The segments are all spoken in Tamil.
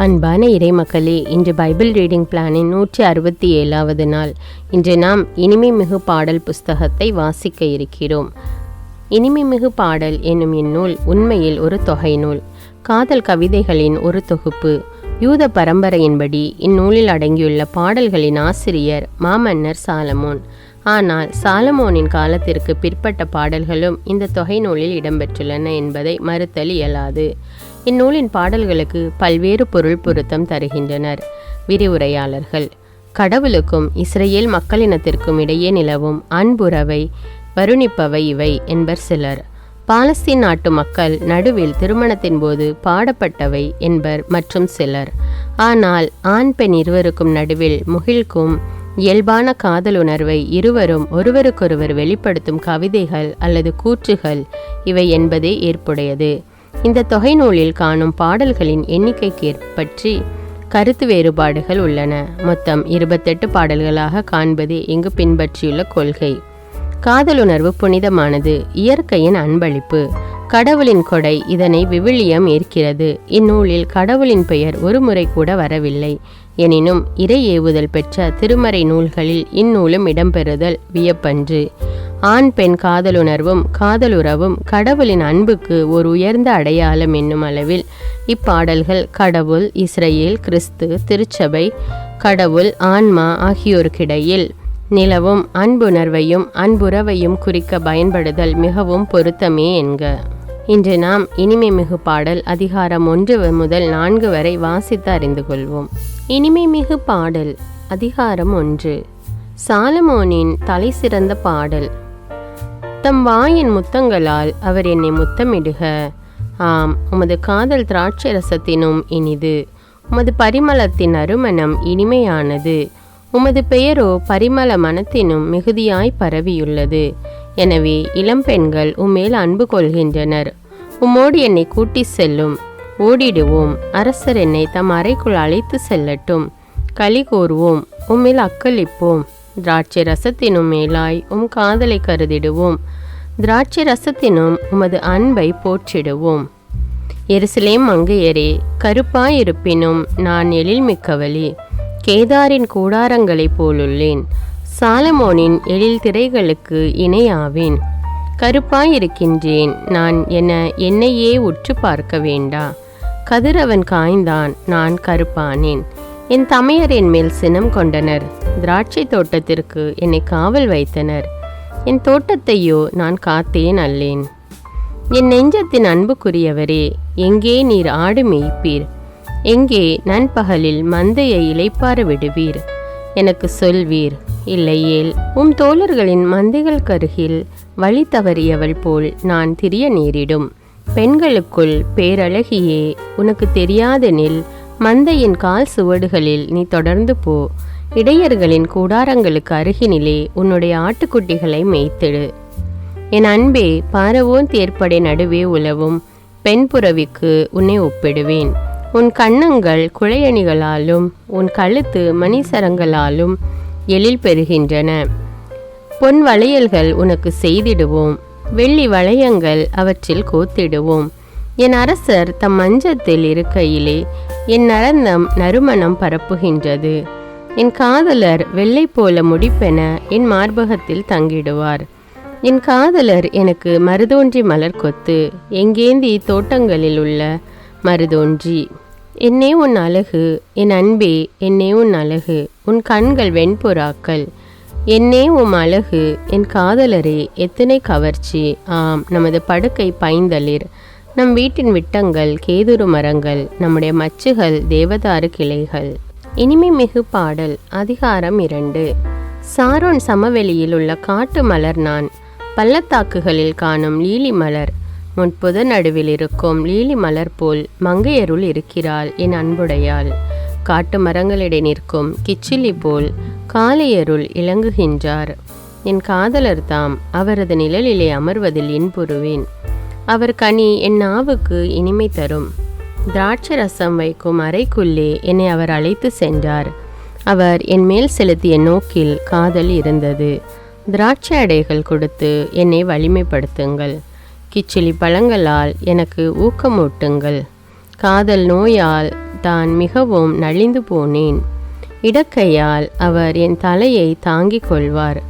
அன்பான இறைமக்களே, இன்று பைபிள் ரீடிங் பிளானின் 167வது நாள். இன்று நாம் இனிமைமிகு பாடல் புஸ்தகத்தை வாசிக்க இருக்கிறோம். இனிமைமிகு பாடல் என்னும் இந்நூல் உண்மையில் ஒரு தொகை நூல், காதல் கவிதைகளின் ஒரு தொகுப்பு. யூத பரம்பரையின்படி இந்நூலில் அடங்கியுள்ள பாடல்களின் ஆசிரியர் மாமன்னர் சாலமோன். ஆனால் சாலமோனின் காலத்திற்கு பிற்பட்ட பாடல்களும் இந்த தொகை நூலில் இடம்பெற்றுள்ளன என்பதை மறுத்தல் இயலாது. இந்நூலின் பாடல்களுக்கு பல்வேறு பொருள் பொருத்தம் தருகின்றனர் விரிவுரையாளர்கள். கடவுளுக்கும் இஸ்ரேல் மக்களினத்திற்கும் இடையே நிலவும் அன்புறவை வருணிப்பவை இவை என்பர் சிலர். பாலஸ்தீன் நாட்டு மக்கள் நடுவில் திருமணத்தின் போது பாடப்பட்டவை என்பர் மற்றும் சிலர். ஆனால் ஆண் பெண் இருவருக்கும் நடுவில் முகிழ்க்கும் இயல்பான காதலுணர்வை இருவரும் ஒருவருக்கொருவர் வெளிப்படுத்தும் கவிதைகள் அல்லது கூற்றுகள் இவை என்பதே ஏற்புடையது. இந்த தொகை நூலில் காணும் பாடல்களின் எண்ணிக்கைக்கு பற்றி கருத்து வேறுபாடுகள் உள்ளன. மொத்தம் 28 பாடல்களாக காண்பதே இங்கு பின்பற்றியுள்ள கொள்கை. காதலுணர்வு புனிதமானது, இயற்கையின் அன்பளிப்பு, கடவுளின் கொடை. இதனை விவிலியம் ஏற்கிறது. இந்நூலில் கடவுளின் பெயர் ஒரு முறை கூட வரவில்லை. எனினும் இறை ஏவுதல் பெற்ற திருமறை நூல்களில் இந்நூலும் இடம்பெறுதல் வியப்பன்று. ஆண் பெண் காதலுணர்வும் காதலுறவும் கடவுளின் அன்புக்கு ஒரு உயர்ந்த அடையாளம் என்னும் அளவில் இப்பாடல்கள் கடவுள், இஸ்ரேல், கிறிஸ்து, திருச்சபை, கடவுள், ஆன்மா ஆகியோருக்கிடையில் நிலவும் அன்புணர்வையும் அன்புறவையும் குறிக்க பயன்படுதல் மிகவும் பொருத்தமே என்க. இன்று நாம் இனிமைமிகு பாடல் அதிகாரம் 1 முதல் 4 வரை வாசித்து அறிந்து கொள்வோம். இனிமைமிகு பாடல் அதிகாரம் 1. சாலமோனின் தலை சிறந்த பாடல். தம் வாயின் முத்தங்களால் அவர் என்னை முத்தமிடுக. ஆம், உமது காதல் திராட்சை ரசத்தினும் இனிது, உமது பரிமளத்தின் அருமணம் இனிமையானது. உமது பெயரோ பரிமள மனத்தினும் மிகுதியாய் பரவியுள்ளது. எனவே இளம்பெண்கள் உம்மேல் அன்பு கொள்கின்றனர். உம்மோடு என்னை கூட்டி செல்லும், ஓடிடுவோம். அரசர் என்னை தம் அறைக்குள் அழைத்து செல்லட்டும். களி கூறுவோம், உம்மேல் அக்களிப்போம். திராட்சை ரசத்தினும் மேலாய் உம் காதலை கருதிடுவோம். திராட்சை ரசத்தினும் உமது அன்பை போற்றிடுவோம். எருசலேம் மங்கையரே, கருப்பாயிருப்பினும் நான் எழில் மிக்கவளே, கேதாரின் கூடாரங்களைப் போலுள்ளேன். சாலமோனின் எழில் திரைகளுக்கு இணையாவேன். கருப்பாயிருக்கின்றேன் நான் என என்னையே உற்று பார்க்க வேண்டா. கதிரவன் காய்ந்தான், நான் கருப்பானேன். என் தமையர் என் மேல் சினம் கொண்டனர். திராட்சை தோட்டத்திற்கு என்னை காவல் வைத்தனர். என் தோட்டத்தையோ நான் காத்தேன் அல்லேன். என் நெஞ்சத்தின் அன்புக்குரியவரே, எங்கே நீர் ஆடு மேய்ப்பீர்? எங்கே நண்பகலில் மந்தையை இளைப்பாற விடுவீர்? எனக்கு சொல்வீர். இல்லையேல் உம் தோழர்களின் மந்தைகள் கருகில் வழி தவறியவள் போல் நான் திரிய நேரிடும். பெண்களுக்குள் பேரழகியே, உனக்கு தெரியாதெனில் மந்தையின் கால் சுவடுகளில் நீ தொடர்ந்து போ. இடையர்களின் கூடாரங்களுக்கு அருகினிலே உன்னுடைய ஆட்டுக்குட்டிகளை மேய்த்திடு. என் அன்பே, பாரவோன் தேர்ப்படை நடுவே உலவும் பெண் புறவிக்கு உன்னை ஒப்பிடுவேன். உன் கன்னங்கள் குழையணிகளாலும் உன் கழுத்து மணிசரங்களாலும் எழில் பெறுகின்றன. பொன் வளையல்கள் உனக்கு செய்திடுவோம், வெள்ளி வளையங்கள் அவற்றில் கோத்திடுவோம். என் அரசர் தம் மஞ்சத்தில் இருக்கையிலே என் நரந்தம் நறுமணம் பரப்புகின்றது. என் காதலர் வெள்ளை போல முடிப்பென என் மார்பகத்தில் தங்கிடுவார். என் காதலர் எனக்கு மருதோன்றி மலர் கொத்து, எங்கேந்தி தோட்டங்களில் உள்ள மருதோன்றி. என்னே உன் அழகு, என் அன்பே, என்னே உன் அழகு, உன் கண்கள் வெண்புறாக்கள். என்னே உம் அழகு, என் காதலரே, எத்தனை கவர்ச்சி. ஆம், நமது படுக்கை பைந்தளிர், நம் வீட்டின் விட்டங்கள் கேதுரு மரங்கள், நம்முடைய மச்சுகள் தேவதாரு கிளைகள். இனிமை மிகு பாடல் அதிகாரம் 2. சாரோன் சமவெளியில் உள்ள காட்டு மலர் நான், பள்ளத்தாக்குகளில் காணும் லீலி மலர். முற்புத நடுவில் இருக்கும் லீலி மலர் போல் மங்கையருள் இருக்கிறாள் என் அன்புடையாள். காட்டு மரங்களிடை நிற்கும் கிச்சிலி போல் காளையருள் இலங்குகின்றார். என் காதலர் தாம், அவரது நிழலிலே அமர்வதில் இன்புறுவேன். அவர் கனி என் நாவுக்கு இனிமை தரும். திராட்சை ரசம் வைக்கும் அறைக்குள்ளே என்னை அவர் அழைத்து சென்றார். அவர் என் மேல் செலுத்திய நோக்கில் காதல் இருந்தது. திராட்சை அடைகள் கொடுத்து என்னை வலிமைப்படுத்துங்கள். கிச்சிலி பழங்களால் எனக்கு ஊக்கமூட்டுங்கள். காதல் நோயால் தான் மிகவும் நலிந்து போனேன். இடக்கையால் அவர் என் தலையை தாங்கிக் கொள்வார்,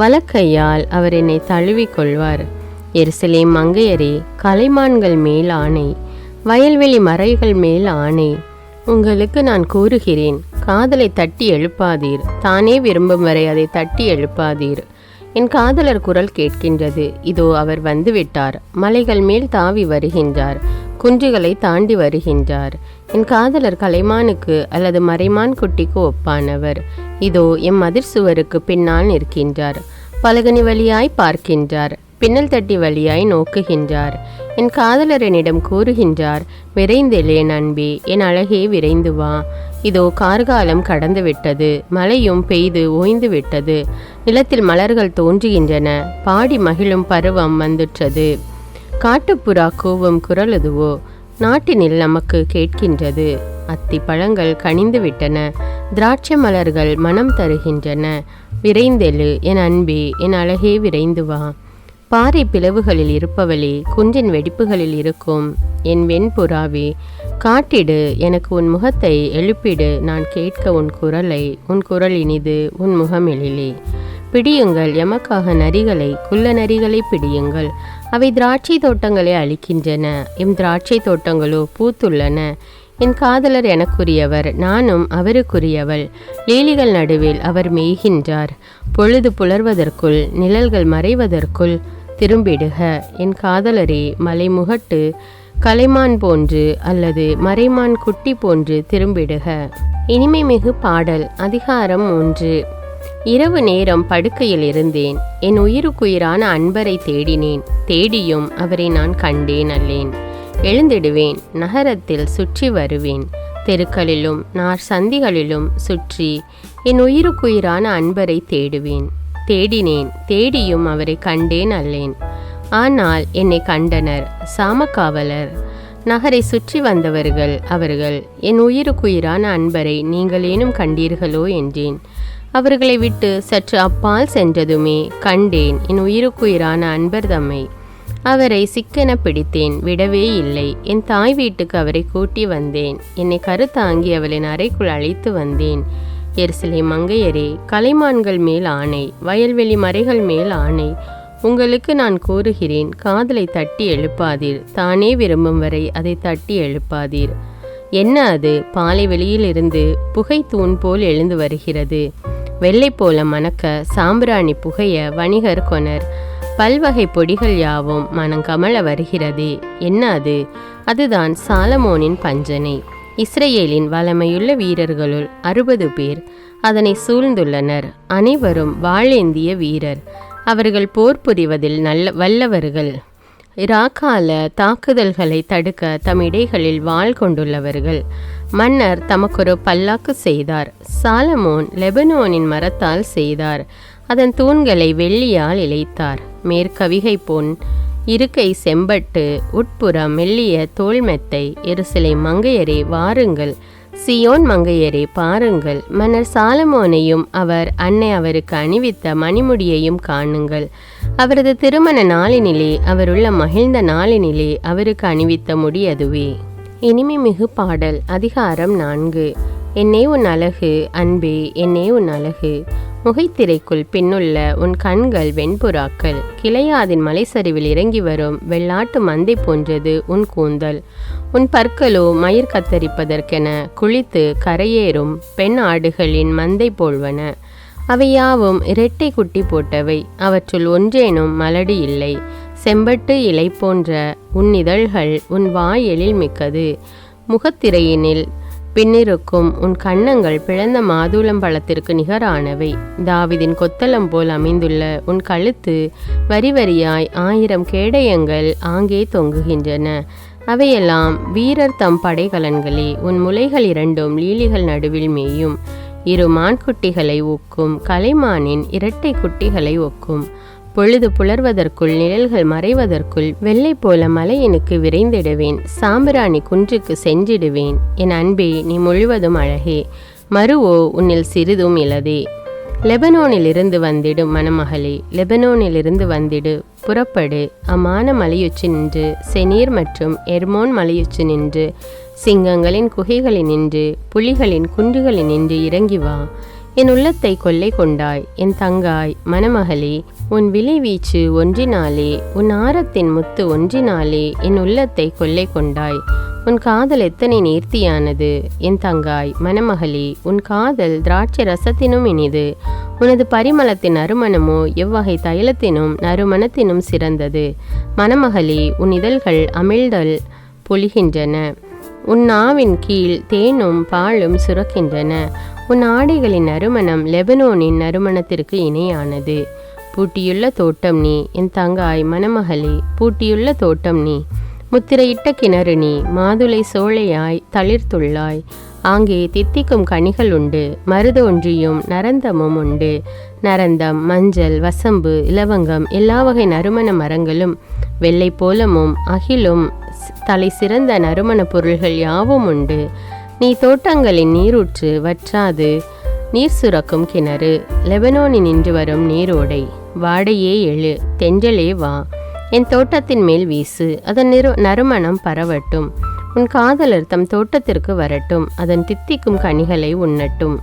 வலக்கையால் அவர் என்னை தழுவிக் கொள்வார். எருசலேம் மங்கையரே, கலைமான்கள் மேல் ஆணை, வயல்வெளி மறைகள் மேல் ஆணை, உங்களுக்கு நான் கூறுகிறேன், காதலை தட்டி எழுப்பாதீர். தானே விரும்பும் வரை அதை தட்டி எழுப்பாதீர். என் காதலர் குரல் கேட்கின்றது, இதோ அவர் வந்துவிட்டார். மலைகள் மேல் தாவி வருகின்றார், குன்றுகளை தாண்டி வருகின்றார். என் காதலர் கலைமானுக்கு அல்லது மறைமான் குட்டிக்கு ஒப்பானவர். இதோ எம் மதிர் சுவருக்கு பின்னால் நிற்கின்றார். பலகனி வழியாய் பார்க்கின்றார், பின்னல் தட்டி வழியாய் நோக்குகின்றார். என் காதலர் என்னிடம் கூறுகின்றார், விரைந்தெழேன் அன்பே, என் அழகே விரைந்து வா. இதோ கார்காலம் கடந்து விட்டது, மழையும் பெய்து ஓய்ந்து விட்டது, நிலத்தில் மலர்கள் தோன்றுகின்றன, பாடி மகிழும் பருவம் வந்துற்றது. காட்டுப்புறா கூவும் குரலுதுவோ நாட்டினில் நமக்கு கேட்கின்றது. அத்தி பழங்கள் கனிந்து விட்டன, திராட்சை மலர்கள் மனம் தருகின்றன. விரைந்தெழு என் அன்பே, என் அழகே விரைந்து வா. பாறை பிளவுகளில் இருப்பவளே, குன்றின் வெடிப்புகளில் இருக்கும் என் வெண்புறாவே, காட்டிடு எனக்கு உன் முகத்தை, எழுப்பிடு நான் கேட்க உன் குரலை. உன் குரல் இனிது, உன் முகம் எழிலே. பிடியுங்கள் எமக்காக நரிகளை, குள்ள நரிகளை பிடியுங்கள். அவை திராட்சை தோட்டங்களை அழிக்கின்றன, எம் திராட்சை தோட்டங்களோ பூத்துள்ளன. என் காதலர் எனக்குரியவர், நானும் அவருக்குரியவள். லீலிகள் நடுவில் அவர் மேய்கின்றார். பொழுது புலர்வதற்குள், நிழல்கள் மறைவதற்குள் திரும்பிடுக. என் காதலரே, மலைமுகட்டு கலைமான் போன்று அல்லது மறைமான் குட்டி போன்று திரும்பிடுக. இனிமை மிகு பாடல். அதிகாரம் 3. இரவு நேரம் படுக்கையில் இருந்தேன், என் உயிருக்குயிரான அன்பரை தேடினேன். தேடியும் அவரை நான் கண்டேன் அல்லேன். எழுந்திடுவேன், நகரத்தில் சுற்றி வருவேன், தெருக்களிலும் நார் சந்திகளிலும் சுற்றி என் உயிருக்குயிரான அன்பரை தேடுவேன். தேடினேன், தேடியும் அவரை கண்டேன் அல்லேன். ஆனால் என்னை கண்டனர் சாமக்காவலர், நகரை சுற்றி வந்தவர்கள். அவர்கள், என் உயிருக்குயிரான அன்பரை நீங்களேனும் கண்டீர்களோ என்றேன். அவர்களை விட்டு சற்று அப்பால் சென்றதுமே கண்டேன் என் உயிருக்குயிரான அன்பர் தம்மை. அவரை சிக்கென பிடித்தேன், விடவே இல்லை. என் தாய் வீட்டுக்கு அவரை கூட்டி வந்தேன். என்னை கருத்தாங்கி அவளின் அறைக்குள் அழைத்து வந்தேன். எருசலேம் மங்கையரே, கலைமான்கள் மேல் ஆணை, வயல்வெளி மறைகள் மேல் ஆணை, உங்களுக்கு நான் கூறுகிறேன், காதலை தட்டி எழுப்பாதீர். தானே விரும்பும் வரை அதை தட்டி எழுப்பாதீர். என்ன அது? பாலை வெளியிலிருந்து புகை தூண் போல் எழுந்து வருகிறது. வெள்ளை போல மணக்க சாம்பிராணி புகைய வணிகர் கொணர். பல்வகை பொடிகள் யாவும் மனங்கமல வருகிறதே. என்ன அது? அதுதான் சாலமோனின் பஞ்சனை. இஸ்ரேலின் வலமையுள்ள வீரர்களுள் 60 பேர் அதனை சூழ்ந்துள்ளனர். அனைவரும் வாளேந்திய வீரர். அவர்கள் போர் புரிவதில் வல்லவர்கள். இராக்கால தாக்குதல்களை தடுக்க தம் இடைகளில் வாள் கொண்டுள்ளவர்கள். மன்னர் தமக்கொரு பல்லாக்கு செய்தார். சாலமோன் லெபனோனின் மரத்தால் செய்தார். அதன் தூண்களை வெள்ளியால் இழைத்தார். மேற்கவிகை பொன், இருக்கை செம்பட்டு, உட்புறம் மெல்லிய தோல்மெத்தை. எருசலேம் மங்கையரே வாருங்கள், சியோன் மங்கையரே பாருங்கள். மன்னர் சாலமோனையும் அவர் அன்னை அவருக்கு அணிவித்த மணிமுடியையும் காணுங்கள். அவரது திருமண நாளினிலே, அவருள்ள மகிழ்ந்த நாளினிலே அவருக்கு அணிவித்த முடி அதுவே. இனிமை மிகு பாடல். அதிகாரம் 4. என்னே உன் அழகு, அன்பே என்னே உன் அழகு. முகைத்திரைக்குள் பின்னுள்ள உன் கண்கள் வெண்புறாக்கள். கிளையாதின் மலைச்சரிவில் இறங்கி வரும் வெள்ளாட்டு மந்தை போன்றது உன் கூந்தல். உன் பற்களோ மயிர் கத்தரிப்பதற்கென குளித்து கரையேறும் பெண் ஆடுகளின் மந்தை போல்வன. அவையாவும் இரட்டை குட்டி போட்டவை. அவற்றுள் ஒன்றேனும் மலடு இல்லை. செம்பட்டு இலை போன்ற உன் இதழ்கள் உன் வாய் எழில் மிக்கது. முகத்திரையினில் பின்னிருக்கும் உன் கன்னங்கள் பிளந்த மாதுளம் பழத்திற்கு நிகரானவை. தாவிதின் கொத்தளம் போல் அமைந்துள்ள உன் கழுத்து வரி வரியாய் 1000 கேடயங்கள் ஆங்கே தொங்குகின்றன. அவையெல்லாம் வீரர் தம் படைகலன்களே. உன் முலைகள் 2 லீலிகள் நடுவில் மேயும். 2 மான்குட்டிகளை ஒக்கும் கலைமானின் இரட்டை குட்டிகளை ஒக்கும். பொழுது புலர்வதற்குள், நிழல்கள் மறைவதற்குள் வெள்ளை போல மலையனுக்கு விரைந்திடுவேன். சாம்பிராணி குன்றுக்கு சென்றிடுவேன். என் அன்பே, நீ முழுவதும் அழகே. மருவோ உன்னில் சிறிதும் இலதே. லெபனோனிலிருந்து வந்திடும் மணமகளே, லெபனோனிலிருந்து வந்திடு, புறப்படு, அமான மலையுச்சி நின்று, செனீர் மற்றும் எர்மோன் மலையுச்சி நின்று, சிங்கங்களின் குகைகளில் நின்று, புலிகளின் குன்றுகளில் நின்று இறங்கி வா. என் உள்ளத்தை கொள்ளை கொண்டாய், என் தங்காய் மணமகளே. உன் விளைவீச்சு ஒன்றினாலே, உன் ஆரத்தின் முத்து ஒன்றினாலே என் உள்ளத்தை கொள்ளை கொண்டாய். உன் காதல் எத்தனை நேர்த்தியானது என் தங்காய் மணமகளே. உன் காதல் திராட்சை ரசத்தினும் இனிது. உனது பரிமளத்தின் நறுமணமோ எவ்வகை தைலத்தினும் நறுமணத்தினும் சிறந்தது. மணமகளே, உன் இதழ்கள் அமிழ்தல் பொழிகின்றன. உன் நாவின் கீழ் தேனும் பாலும் சுரக்கின்றன. உன் ஆடைகளின் நறுமணம் லெபனோனின் நறுமணத்திற்கு இணையானது. பூட்டியுள்ள தோட்டம் நீ என் தங்காய் மணமகளே, பூட்டியுள்ள தோட்டம் நீ. முத்திரையிட்ட கிணறு நீ, மாதுளை சோலையாய் தளிர்த்துள்ளாய். ஆங்கே தித்திக்கும் கனிகள் உண்டு, மருதொன்றியும் நரந்தமும் உண்டு. நரந்தம், மஞ்சள், வசம்பு, இலவங்கம், எல்லா வகை நறுமண மரங்களும், வெள்ளை போலமும் அகிலும் தலை சிறந்த நறுமண பொருள்கள் யாவும் உண்டு. நீ தோட்டங்களின் நீரூற்று, வற்றாது நீர் சுரக்கும் கிணறு, லெபனோனில் நின்று வரும் நீரோடை. வாடையே எழு, தென்றலே வா, என் தோட்டத்தின் மேல் வீசு, அதன் நறுமணம் பரவட்டும். உன் காதலர் தம் தோட்டத்திற்கு வரட்டும், அதன் தித்திக்கும் கனிகளை உண்ணட்டும்.